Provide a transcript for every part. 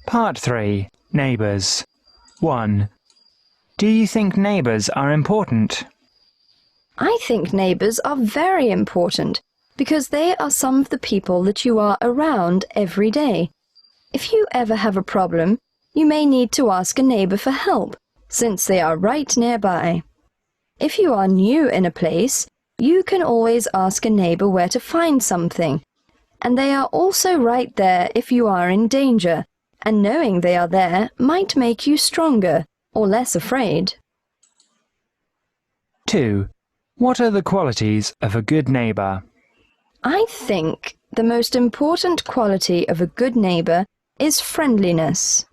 Part 3. Neighbours. 1. Do you think neighbours are important? I think neighbours are very important because they are some of the people that you are around every day. If you ever have a problem, you may need to ask a neighbour for help, since they are right nearby. If you are new in a place, you can always ask a neighbour where to find something, and they are also right there if you are in danger, and knowing they are there might make you stronger or less afraid. 2. What are the qualities of a good neighbour? I think the most important quality of a good neighbour is friendliness.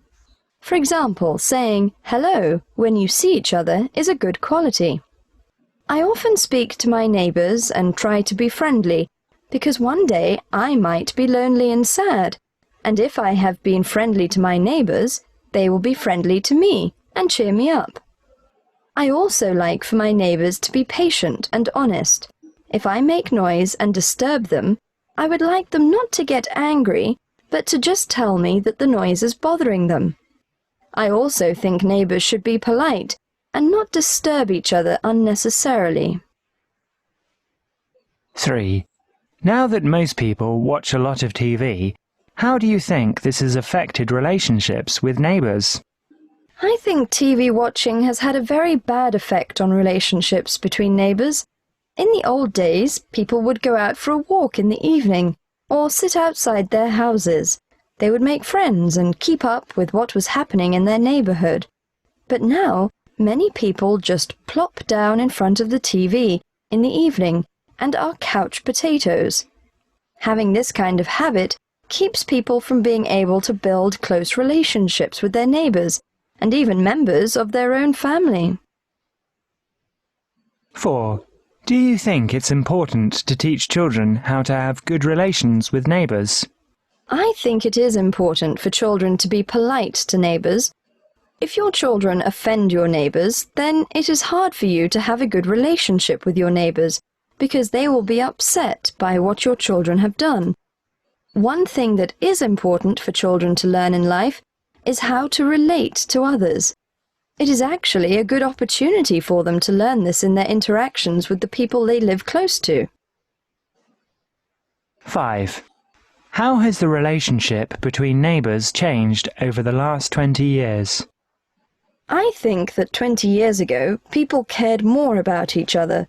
For example, saying hello when you see each other is a good quality. I often speak to my neighbours and try to be friendly, because one day I might be lonely and sad, and if I have been friendly to my neighbours, they will be friendly to me and cheer me up. I also like for my neighbours to be patient and honest. If I make noise and disturb them, I would like them not to get angry, but to just tell me that the noise is bothering them. I also think neighbours should be polite and not disturb each other unnecessarily. 3. Now that most people watch a lot of TV, how do you think this has affected relationships with neighbours? I think TV watching has had a very bad effect on relationships between neighbours. In the old days, people would go out for a walk in the evening, or sit outside their houses. They would make friends and keep up with what was happening in their neighbourhood. But now, many people just plop down in front of the TV in the evening and are couch potatoes. Having this kind of habit keeps people from being able to build close relationships with their neighbours and even members of their own family. 4. Do you think it's important to teach children how to have good relations with neighbours? I think it is important for children to be polite to neighbours. If your children offend your neighbours, then it is hard for you to have a good relationship with your neighbours, because they will be upset by what your children have done. One thing that is important for children to learn in life is how to relate to others. It is actually a good opportunity for them to learn this in their interactions with the people they live close to. 5. How has the relationship between neighbours changed over the last 20 years? I think that 20 years ago, people cared more about each other.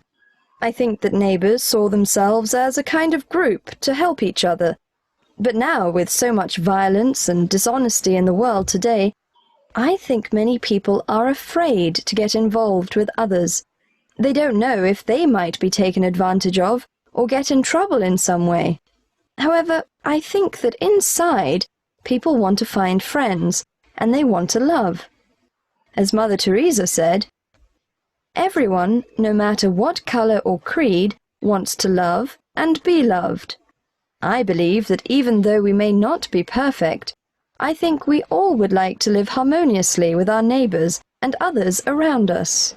I think that neighbours saw themselves as a kind of group to help each other. But now, with so much violence and dishonesty in the world today, I think many people are afraid to get involved with others. They don't know if they might be taken advantage of or get in trouble in some way. However, I think that inside, people want to find friends, and they want to love. As Mother Teresa said, "Everyone, no matter what colour or creed, wants to love and be loved." I believe that even though we may not be perfect, I think we all would like to live harmoniously with our neighbours and others around us.